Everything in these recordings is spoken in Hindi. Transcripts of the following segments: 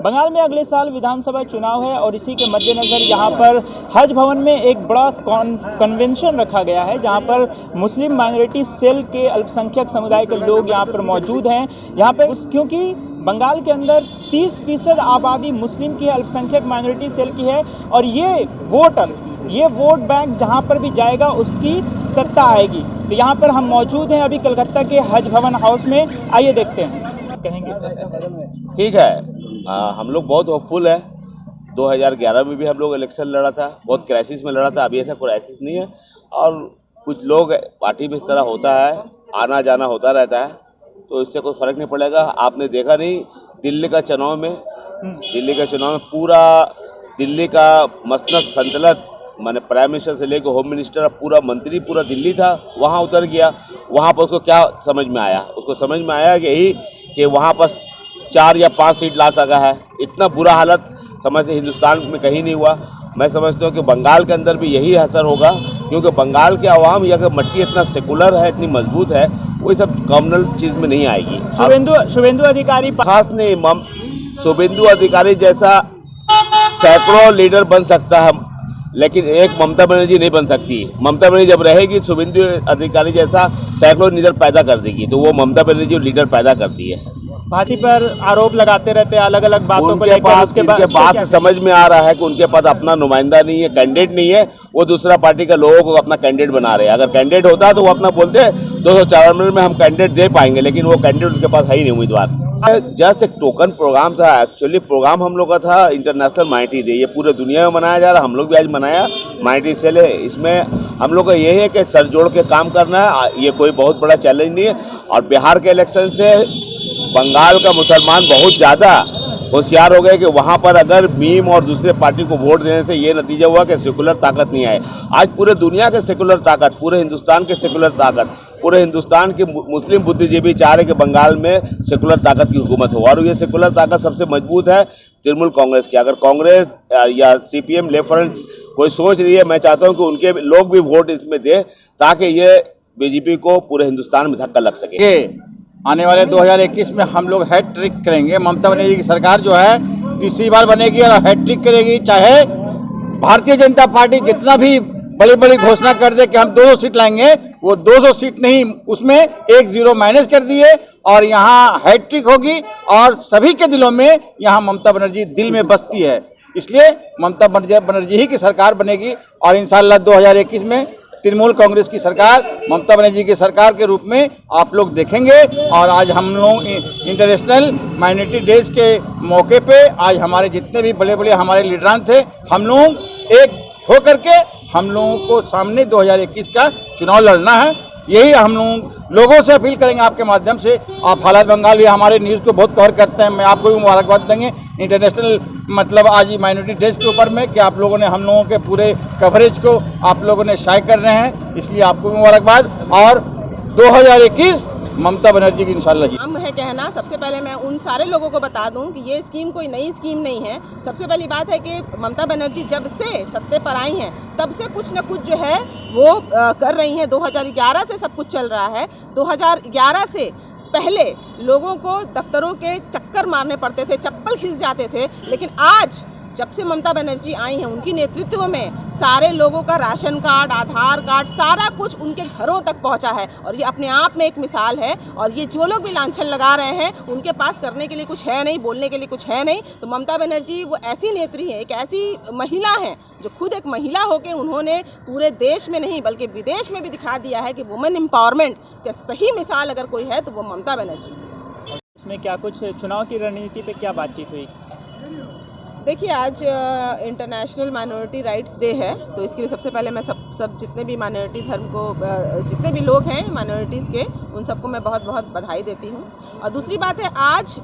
बंगाल में अगले साल विधानसभा चुनाव है और इसी के मद्देनज़र यहाँ पर हज भवन में एक बड़ा कन्वेंशन रखा गया है, जहाँ पर मुस्लिम माइनॉरिटी सेल के अल्पसंख्यक समुदाय के लोग यहाँ पर मौजूद हैं। यहाँ पर क्योंकि बंगाल के अंदर 30% आबादी मुस्लिम की है, अल्पसंख्यक माइनॉरिटी सेल की है, और ये वोट बैंक जहाँ पर भी जाएगा उसकी सत्ता आएगी। तो यहाँ पर हम मौजूद हैं अभी कलकत्ता के हज भवन हाउस में, आइए देखते हैं कहेंगे। ठीक है, हम लोग बहुत होपफुल है। 2011 में भी हम लोग इलेक्शन लड़ा था, बहुत क्राइसिस में लड़ा था। अभी ऐसा क्राइसिस नहीं है, और कुछ लोग पार्टी में इस तरह होता है, आना जाना होता रहता है, तो इससे कोई फर्क नहीं पड़ेगा। आपने देखा नहीं दिल्ली का चुनाव में पूरा दिल्ली का मसनद संतलत, माने प्राइम मिनिस्टर से लेकर होम मिनिस्टर, पूरा मंत्री पूरा दिल्ली था, वहाँ उतर गया। वहाँ पर उसको क्या समझ में आया? उसको समझ में आया कि यही कि वहाँ पर 4 या 5 सीट ला सका है। इतना बुरा हालत समझते हिंदुस्तान में कहीं नहीं हुआ। मैं समझता हूँ कि बंगाल के अंदर भी यही असर होगा, क्योंकि बंगाल के आवाम या मट्टी इतना सेकुलर है, इतनी मजबूत है, वो सब कॉमनल चीज़ में नहीं आएगी। शुभेंदु अधिकारी खास नहीं, शुभेंदु अधिकारी जैसा सैकड़ों लीडर बन सकता है, लेकिन एक ममता बनर्जी नहीं बन सकती। ममता बनर्जी जब रहेगी, शुभेंदु अधिकारी जैसा सैकड़ों लीडर पैदा कर देगी, तो वो ममता बनर्जी लीडर पैदा करती है। भाजपा पर आरोप लगाते रहते हैं अलग अलग बातों पर, उसके बात से समझ में आ रहा है कि उनके पास अपना नुमाइंदा नहीं है, कैंडिडेट नहीं है। वो दूसरा पार्टी के लोगों को अपना कैंडिडेट बना रहे हैं। अगर कैंडिडेट होता तो वो अपना बोलते 254 में हम कैंडिडेट दे पाएंगे, लेकिन वो कैंडिडेट उनके पास है ही नहीं उम्मीदवार। जस्ट एक टोकन प्रोग्राम था। एक्चुअली प्रोग्राम हम लोग का था इंटरनेशनल माइनॉरिटी डे, ये पूरे दुनिया में मनाया जा रहा है। हम लोग भी आज मनाया, माइनॉरिटी सेल है। इसमें हम लोग का ये है कि सर जोड़ के काम करना है। ये कोई बहुत बड़ा चैलेंज नहीं है। और बिहार के इलेक्शन से बंगाल का मुसलमान बहुत ज़्यादा होशियार हो गए कि वहाँ पर अगर मीम और दूसरे पार्टी को वोट देने से ये नतीजा हुआ कि सेकुलर ताकत नहीं आए। आज पूरे दुनिया के सेकुलर ताकत, पूरे हिंदुस्तान के सेकुलर ताकत, पूरे हिंदुस्तान के मुस्लिम बुद्धिजीवी चाह रहे कि बंगाल में सेकुलर ताकत की हुकूमत हो। और ये सेकुलर ताकत सबसे मजबूत है तृणमूल कांग्रेस की। अगर कांग्रेस या CPM लेफ्ट फ्रंट कोई सोच रही है, मैं चाहता हूँ कि उनके लोग भी वोट इसमें दें, ताकि ये BJP को पूरे हिंदुस्तान में धक्का लग सके। आने वाले 2021 में हम लोग हैट्रिक करेंगे। ममता बनर्जी की सरकार जो है तीसरी बार बनेगी और हैट्रिक करेगी। चाहे भारतीय जनता पार्टी जितना भी बड़ी बड़ी घोषणा कर दे कि हम 200 सीट लाएंगे, वो 200 सीट नहीं, उसमें 1 0 माइनस कर दिए और यहाँ हैट्रिक होगी। और सभी के दिलों में यहाँ ममता बनर्जी दिल में बसती है, इसलिए ममता बनर्जी ही की सरकार बनेगी। और इंशाल्लाह 2021 में तृणमूल कांग्रेस की सरकार ममता बनर्जी की सरकार के रूप में आप लोग देखेंगे। और आज हम लोग इंटरनेशनल माइनॉरिटी डेज के मौके पे आज हमारे जितने भी बड़े बड़े हमारे लीडरान थे, हम लोग एक हो करके हम लोगों को सामने 2021 का चुनाव लड़ना है। यही हम लोगों से अपील करेंगे आपके माध्यम से। आप हालात बंगाल भी हमारे न्यूज़ को बहुत कवर करते हैं, मैं आपको भी मुबारकबाद देंगे इंटरनेशनल मतलब आज माइनॉरिटी डेज के ऊपर में कि आप लोगों ने हम लोगों के पूरे कवरेज को आप लोगों ने शाये कर रहे हैं, इसलिए आपको भी मुबारकबाद। और 2021 ममता बनर्जी की इंशाल्लाह जी। हम है कहना, सबसे पहले मैं उन सारे लोगों को बता दूं कि ये स्कीम कोई नई स्कीम नहीं है। सबसे पहली बात है कि ममता बनर्जी जब से सत्ते पर आई हैं तब से कुछ न कुछ जो है वो कर रही हैं। 2011 से सब कुछ चल रहा है। 2011 से पहले लोगों को दफ्तरों के चक्कर मारने पड़ते थे, चप्पल खिंच जाते थे, लेकिन आज जब से ममता बनर्जी आई हैं उनकी नेतृत्व में सारे लोगों का राशन कार्ड, आधार कार्ड, सारा कुछ उनके घरों तक पहुंचा है। और ये अपने आप में एक मिसाल है। और ये जो लोग भी लांछन लगा रहे हैं, उनके पास करने के लिए कुछ है नहीं, बोलने के लिए कुछ है नहीं। तो ममता बनर्जी वो ऐसी नेत्री है, एक ऐसी महिला है जो खुद एक महिला होकर उन्होंने पूरे देश में नहीं बल्कि विदेश में भी दिखा दिया है कि वुमेन एम्पावरमेंट का सही मिसाल अगर कोई है तो वो ममता बनर्जी है। इसमें क्या कुछ चुनाव की रणनीति पे क्या बातचीत हुई? देखिए, आज इंटरनेशनल माइनॉरिटी राइट्स डे है, तो इसके लिए सबसे पहले मैं सब जितने भी माइनॉरिटी धर्म को जितने भी लोग हैं माइनॉरिटीज़ के, उन सबको मैं बहुत बहुत बधाई देती हूँ। और दूसरी बात है, आज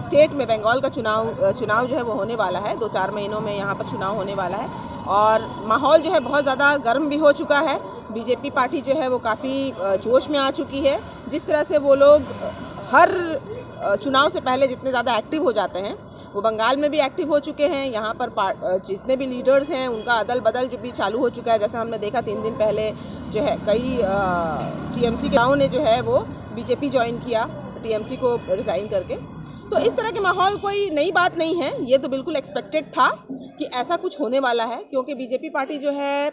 स्टेट में बंगाल का चुनाव जो है वो होने वाला है। 2-4 महीनों में यहाँ पर चुनाव होने वाला है और माहौल जो है बहुत ज़्यादा गर्म भी हो चुका है। BJP पार्टी जो है वो काफ़ी जोश में आ चुकी है। जिस तरह से वो लोग हर चुनाव से पहले जितने ज़्यादा एक्टिव हो जाते हैं, वो बंगाल में भी एक्टिव हो चुके हैं। यहाँ पर जितने भी लीडर्स हैं उनका अदल बदल जो भी चालू हो चुका है। जैसे हमने देखा 3 दिन पहले जो है कई TMC के ने जो है वो BJP ज्वाइन किया, TMC को रिज़ाइन करके। तो इस तरह के माहौल कोई नई बात नहीं है, ये तो बिल्कुल एक्सपेक्टेड था कि ऐसा कुछ होने वाला है, क्योंकि बीजेपी पार्टी जो है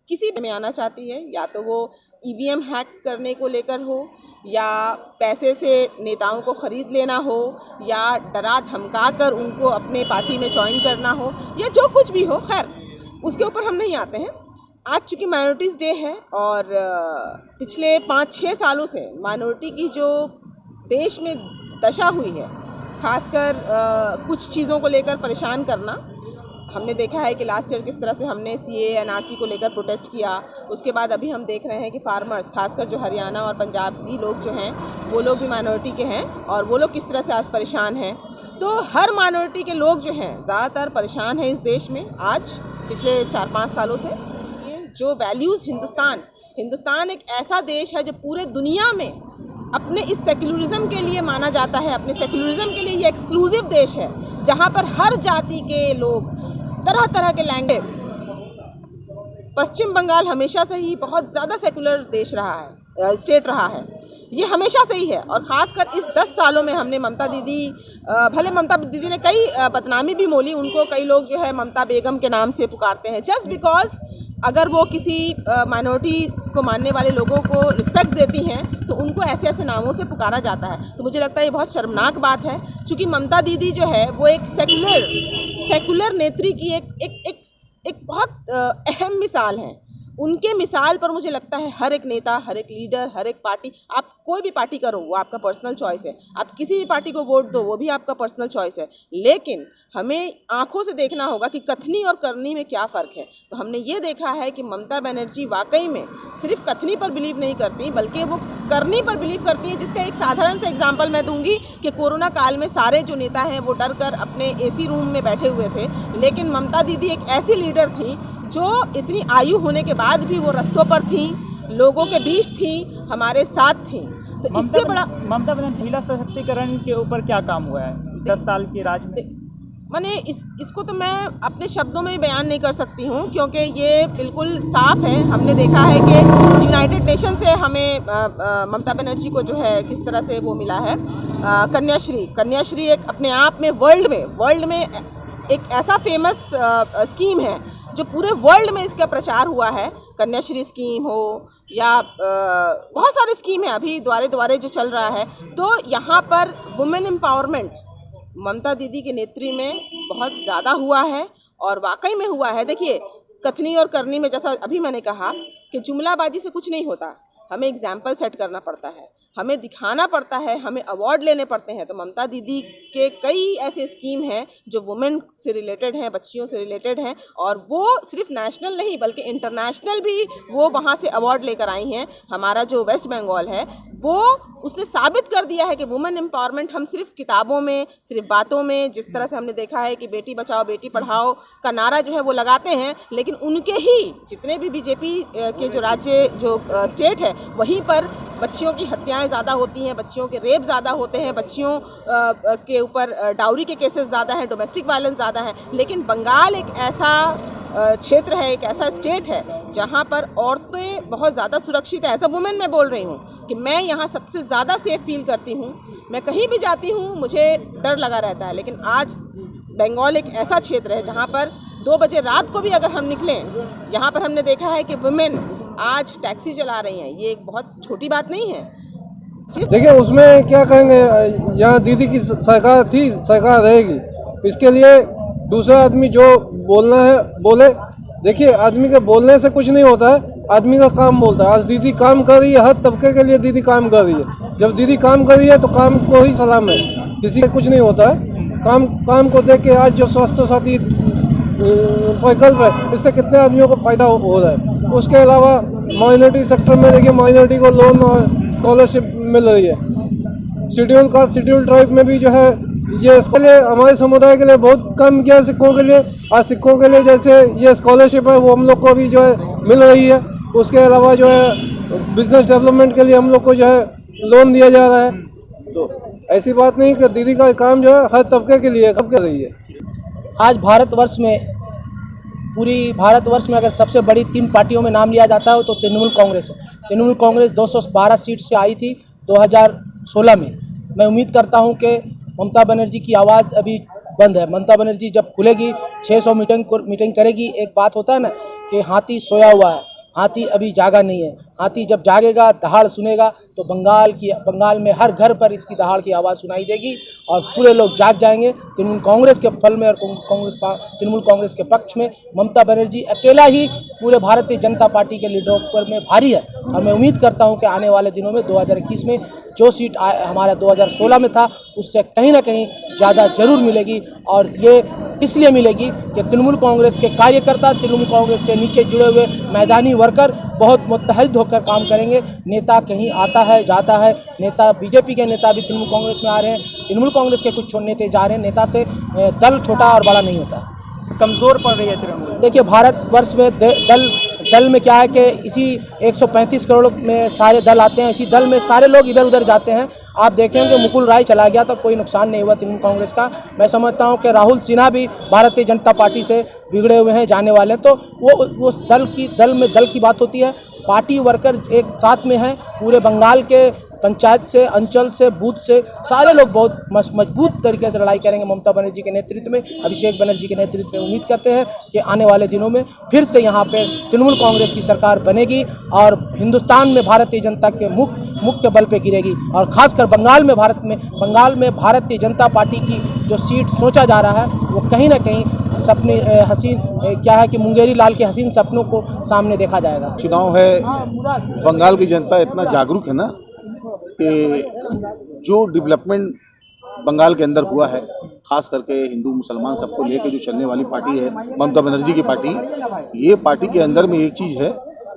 किसी में आना चाहती है, या तो वो ईवीएम हैक करने को लेकर हो, या पैसे से नेताओं को ख़रीद लेना हो, या डरा धमका कर उनको अपने पार्टी में ज्वाइन करना हो, या जो कुछ भी हो। खैर उसके ऊपर हम नहीं आते हैं। आज चूँकि माइनॉरिटीज़ डे है और पिछले 5-6 सालों से माइनॉरिटी की जो देश में दशा हुई है, खासकर कुछ चीज़ों को लेकर परेशान करना, हमने देखा है कि लास्ट ईयर किस तरह से हमने CAA NRC को लेकर प्रोटेस्ट किया। उसके बाद अभी हम देख रहे हैं कि फार्मर्स, खासकर जो हरियाणा और पंजाबी लोग जो हैं, वो लोग भी माइनॉरिटी के हैं और वो लोग किस तरह से आज परेशान हैं। तो हर माइनॉरिटी के लोग जो हैं ज़्यादातर परेशान हैं इस देश में आज पिछले 4-5 सालों से। ये जो वैल्यूज़ हिंदुस्तान एक ऐसा देश है जो पूरे दुनिया में अपने इस सेक्युलरिज्म के लिए माना जाता है, अपने सेक्युलरिज्म के लिए ये एक्सक्लूसिव देश है, जहाँ पर हर जाति के लोग, तरह तरह के लैंग्वेज। पश्चिम बंगाल हमेशा से ही बहुत ज़्यादा सेकुलर देश रहा है, स्टेट रहा है, ये हमेशा से ही है। और ख़ासकर इस 10 सालों में हमने ममता दीदी, भले ममता दीदी ने कई बदनामी भी मोली, उनको कई लोग जो है ममता बेगम के नाम से पुकारते हैं, जस्ट बिकॉज अगर वो किसी माइनॉरिटी को मानने वाले लोगों को रिस्पेक्ट देती हैं तो उनको ऐसे ऐसे नामों से पुकारा जाता है। तो मुझे लगता है ये बहुत शर्मनाक बात है, क्योंकि ममता दीदी जो है वो एक सेकुलर नेत्री की एक बहुत अहम मिसाल हैं। उनके मिसाल पर मुझे लगता है हर एक नेता, हर एक लीडर, हर एक पार्टी, आप कोई भी पार्टी करो वो आपका पर्सनल चॉइस है, आप किसी भी पार्टी को वोट दो वो भी आपका पर्सनल चॉइस है, लेकिन हमें आंखों से देखना होगा कि कथनी और करनी में क्या फ़र्क है। तो हमने ये देखा है कि ममता बनर्जी वाकई में सिर्फ कथनी पर बिलीव नहीं करती, बल्कि वो करनी पर बिलीव करती है। जिसका एक साधारण सा एग्जाम्पल मैं दूंगी कि कोरोना काल में सारे जो नेता हैं वो डर कर अपने AC रूम में बैठे हुए थे, लेकिन ममता दीदी एक ऐसी लीडर थी जो इतनी आयु होने के बाद भी वो रास्तों पर थी, लोगों के बीच थी, हमारे साथ थी। तो इससे बड़ा ममता बनर्जी महिला सशक्तिकरण के ऊपर क्या काम हुआ है 10 साल के राज में? मैंने इसको तो मैं अपने शब्दों में बयान नहीं कर सकती हूँ, क्योंकि ये बिल्कुल साफ है। हमने देखा है कि यूनाइटेड नेशन से हमें ममता बनर्जी को जो है किस तरह से वो मिला है कन्याश्री एक अपने आप में वर्ल्ड में एक ऐसा फेमस स्कीम है जो पूरे वर्ल्ड में इसका प्रचार हुआ है। कन्याश्री स्कीम हो या बहुत सारे स्कीम है अभी द्वारे जो चल रहा है। तो यहाँ पर वुमेन एम्पावरमेंट ममता दीदी के नेतृत्व में बहुत ज़्यादा हुआ है और वाकई में हुआ है। देखिए, कथनी और करनी में जैसा अभी मैंने कहा कि जुमलाबाजी से कुछ नहीं होता, हमें एग्जाम्पल सेट करना पड़ता है, हमें दिखाना पड़ता है, हमें अवार्ड लेने पड़ते हैं। तो ममता दीदी के कई ऐसे स्कीम हैं जो वुमेन से रिलेटेड हैं, बच्चियों से रिलेटेड हैं, और वो सिर्फ नेशनल नहीं बल्कि इंटरनेशनल भी वो वहाँ से अवार्ड लेकर आई हैं। हमारा जो वेस्ट बंगाल है वो उसने साबित कर दिया है कि वुमेन एम्पावरमेंट हम सिर्फ किताबों में, सिर्फ बातों में, जिस तरह से हमने देखा है कि बेटी बचाओ बेटी पढ़ाओ का नारा जो है वो लगाते हैं, लेकिन उनके ही जितने भी बीजेपी के जो राज्य जो स्टेट है वहीं पर बच्चियों की हत्याएं ज़्यादा होती हैं, बच्चियों के रेप ज़्यादा होते हैं, बच्चियों के ऊपर डाउरी के केसेस ज़्यादा हैं, डोमेस्टिक वायलेंस ज़्यादा है। लेकिन बंगाल एक ऐसा क्षेत्र है, एक ऐसा स्टेट है जहाँ पर औरतें बहुत ज़्यादा सुरक्षित है। एज अ वुमेन मैं बोल रही हूँ कि मैं यहाँ सबसे ज़्यादा सेफ फील करती हूँ। मैं कहीं भी जाती हूँ मुझे डर लगा रहता है, लेकिन आज बंगाल एक ऐसा क्षेत्र है जहाँ पर 2 बजे रात को भी अगर हम निकलें, यहाँ पर हमने देखा है कि वुमेन आज टैक्सी चला रही हैं। ये एक बहुत छोटी बात नहीं है। देखिए, उसमें क्या कहेंगे, यहाँ दीदी की सरकार थी, सरकार रहेगी। इसके लिए दूसरा आदमी जो बोलना है बोले। देखिए, आदमी के बोलने से कुछ नहीं होता है, आदमी का काम बोलता है। आज दीदी काम कर रही है, हर तबके के लिए दीदी काम कर रही है। जब दीदी काम कर रही है तो काम को ही सलाम है, किसी का कुछ नहीं होता है। काम को देख के आज जो स्वास्थ्य साथी विकल्प है, इससे कितने आदमियों को फायदा हो रहा है। उसके अलावा माइनॉरिटी सेक्टर में देखिए, माइनॉरिटी को लोन और स्कॉलरशिप मिल रही है। शेड्यूल कास्ट, शेड्यूल ट्राइब में भी जो है ये इसके लिए हमारे समुदाय के लिए बहुत कम किया सिखों के लिए। आज सिखों के लिए जैसे ये स्कॉलरशिप है वो हम लोग को भी जो है मिल रही है। उसके अलावा जो है बिजनेस डेवलपमेंट के लिए हम लोग को जो है लोन दिया जा रहा है। तो ऐसी बात नहीं कि दीदी का काम जो है हर तबके के लिए कब कर रही है। आज भारतवर्ष में, पूरी भारतवर्ष में अगर सबसे बड़ी 3 पार्टियों में नाम लिया जाता है तो तृणमूल कांग्रेस है। तृणमूल कांग्रेस 212 सीट से आई थी 2016 में। मैं उम्मीद करता हूं कि ममता बनर्जी की आवाज़ अभी बंद है। ममता बनर्जी जब खुलेगी 600 मीटिंग करेगी, एक बात होता है ना कि हाथी सोया हुआ है, हाथी अभी जागा नहीं है। हाथी जब जागेगा, दहाड़ सुनेगा, तो बंगाल में हर घर पर इसकी दहाड़ की आवाज़ सुनाई देगी और पूरे लोग जाग जाएंगे तृणमूल कांग्रेस के फल में और तृणमूल कांग्रेस के पक्ष में। ममता बनर्जी अकेला ही पूरे भारतीय जनता पार्टी के लीडरों पर में भारी है और मैं उम्मीद करता हूं कि आने वाले दिनों में 2021 में जो सीट हमारा 2016 में था उससे कहीं ना कहीं ज़्यादा जरूर मिलेगी। और ये इसलिए मिलेगी कि तृणमूल कांग्रेस के कार्यकर्ता, तृणमूल कांग्रेस से नीचे जुड़े हुए मैदानी वर्कर बहुत मुत्तहद होकर काम करेंगे। नेता कहीं आता है जाता है, नेता बीजेपी के नेता भी तृणमूल कांग्रेस में आ रहे हैं, तृणमूल कांग्रेस के कुछ नेता जा रहे हैं। नेता से दल छोटा और बड़ा नहीं होता, कमज़ोर पड़ रही है तृणमूल। देखिए भारतवर्ष में दल में क्या है कि इसी 135 करोड़ में सारे दल आते हैं, इसी दल में सारे लोग इधर उधर जाते हैं। आप देखेंगे मुकुल राय चला गया तो कोई नुकसान नहीं हुआ तृणमूल कांग्रेस का। मैं समझता हूं कि राहुल सिन्हा भी भारतीय जनता पार्टी से बिगड़े हुए हैं, जाने वाले हैं। तो वो दल की बात होती है। पार्टी वर्कर एक साथ में हैं, पूरे बंगाल के पंचायत से, अंचल से, बूथ से सारे लोग बहुत मजबूत तरीके से लड़ाई करेंगे ममता बनर्जी के नेतृत्व में, अभिषेक बनर्जी के नेतृत्व में। उम्मीद करते हैं कि आने वाले दिनों में फिर से यहाँ पे तृणमूल कांग्रेस की सरकार बनेगी और हिंदुस्तान में भारतीय जनता के मुख के बल पे गिरेगी। और खासकर बंगाल में भारतीय जनता पार्टी की जो सीट सोचा जा रहा है वो कहीं ना कहीं सपने हसीन क्या है कि मुंगेरी लाल के हसीन सपनों को सामने देखा जाएगा। चुनाव है, बंगाल की जनता इतना जागरूक है ना कि जो डेवलपमेंट बंगाल के अंदर हुआ है, खास करके हिंदू मुसलमान सबको लेके जो चलने वाली पार्टी है ममता बनर्जी की पार्टी, ये पार्टी के अंदर में एक चीज़ है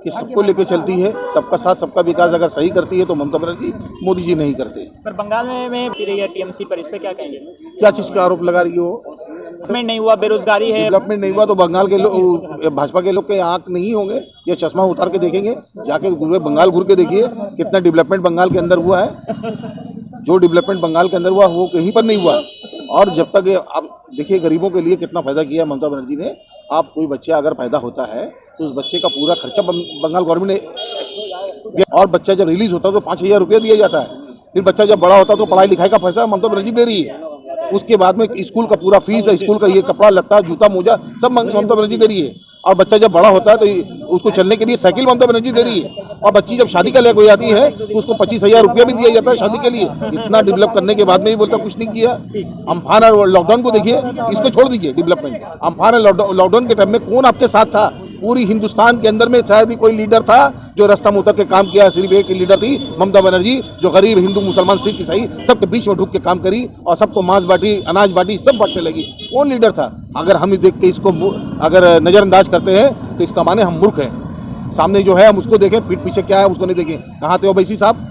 कि सबको लेके चलती है, सबका साथ सबका विकास अगर सही करती है तो ममता बनर्जी, मोदी जी नहीं करते। पर बंगाल में टीएमसी पर, इस पे क्या कहेंगे? क्या चीज़ का आरोप लगा रही हो? डेवलपमेंट नहीं हुआ, बेरोजगारी है। डेवलपमेंट नहीं हुआ तो बंगाल के लोग, भाजपा के लोग के आँख नहीं होंगे? या चश्मा उतार के देखेंगे, जाके पूरे बंगाल घूर के देखिए कितना डेवलपमेंट बंगाल के अंदर हुआ है। जो डेवलपमेंट बंगाल के अंदर हुआ वो कहीं पर नहीं हुआ। और जब तक आप देखिए गरीबों के लिए कितना फायदा किया ममता बनर्जी ने। आप कोई बच्चा अगर पैदा होता है तो उस बच्चे का पूरा खर्चा बंगाल गवर्नमेंट ने, और बच्चा जब रिलीज होता है तो 5,000 रुपया दिया जाता है। फिर बच्चा जब बड़ा होता है तो पढ़ाई लिखाई का पैसा ममता बनर्जी दे रही है। उसके बाद में स्कूल का पूरा फीस है, स्कूल का ये कपड़ा लत्ता जूता मोजा सब ममता बनर्जी दे रही है। और बच्चा जब बड़ा होता है तो उसको चलने के लिए साइकिल ममता बनर्जी दे रही है। और बच्ची जब शादी का लेकर हो जाती है तो उसको 25,000 रुपया भी दिया जाता है शादी के लिए। इतना डेवलप करने के बाद में भी बोलता कुछ नहीं किया। अम्फान और लॉकडाउन को देखिए, इसको छोड़ दीजिए डेवलपमेंट। अम्फान और लॉकडाउन के टाइम में कौन आपके साथ था? पूरी हिंदुस्तान के अंदर में शायद ही कोई लीडर था जो रास्ता में उतर के काम किया। सिर्फ एक लीडर थी ममता बनर्जी, जो गरीब हिंदू मुसलमान सिख ईसाई सबके बीच में ढुक के काम करी और सबको मांस बांटी, अनाज बांटी, सब बांटने लगी। कौन लीडर था? अगर हम देख के इसको अगर नज़रअंदाज करते हैं तो इसका माने हम मूर्ख हैं। सामने जो है हम उसको देखें, पीठ पीछे क्या है उसको नहीं देखें। कहाँ थे ओवैसी साहब,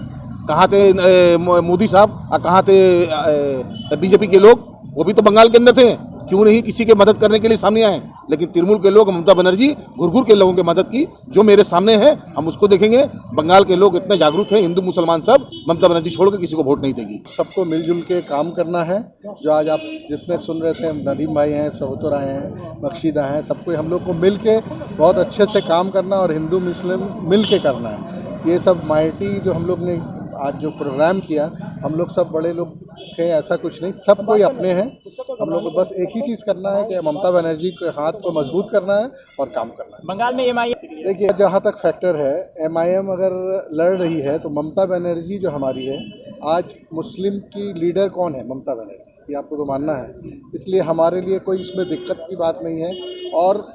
कहाँ थे मोदी साहब, और कहाँ थे बीजेपी के लोग? वो भी तो बंगाल के अंदर थे, क्यों नहीं किसी के मदद करने के लिए सामने आए? लेकिन तृणमूल के लोग, ममता बनर्जी घुर के लोगों की मदद की। जो मेरे सामने है हम उसको देखेंगे। बंगाल के लोग इतने जागरूक हैं, हिंदू मुसलमान सब, ममता बनर्जी छोड़ के किसी को वोट नहीं देगी। सबको मिलजुल के काम करना है। जो आज आप जितने सुन रहे थे, नदीम भाई हैं, सहोतर आए हैं, बख्शीदा हैं, सबको हम लोग को मिल के बहुत अच्छे से काम करना और हिंदू मुस्लिम मिल के करना है। ये सब माइटी जो हम लोग ने आज जो प्रोग्राम किया, हम लोग सब बड़े लोग थे, ऐसा कुछ नहीं, सब कोई अपने हैं। हम लोग को बस एक ही चीज़ करना है कि ममता बनर्जी के हाथ को मजबूत करना है और काम करना है। बंगाल में देखिए जहाँ तक फैक्टर है, MIM अगर लड़ रही है तो ममता बनर्जी जो हमारी है, आज मुस्लिम की लीडर कौन है? ममता बनर्जी, ये आपको तो मानना है। इसलिए हमारे लिए कोई इसमें दिक्कत की बात नहीं है। और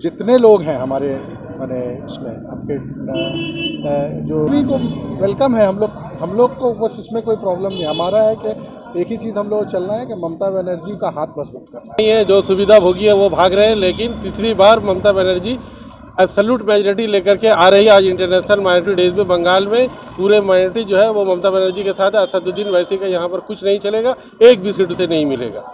जितने लोग हैं हमारे माने इसमें आपके जो सभी को वेलकम है। हम लोग को बस इसमें कोई प्रॉब्लम नहीं। हमारा है कि एक ही चीज़ हम लोग को चलना है कि ममता बनर्जी का हाथ मजबूत करना है। ये जो सुविधा भोगी है वो भाग रहे हैं, लेकिन तीसरी बार ममता बनर्जी एब्सोल्यूट मेजॉरिटी लेकर के आ रही है। आज इंटरनेशनल माइनॉरिटी डेज में बंगाल में पूरे माइनॉरिटी जो है वो ममता बनर्जी के साथ है। असदुद्दीन वैसी का यहाँ पर कुछ नहीं चलेगा, एक भी सीट से नहीं मिलेगा।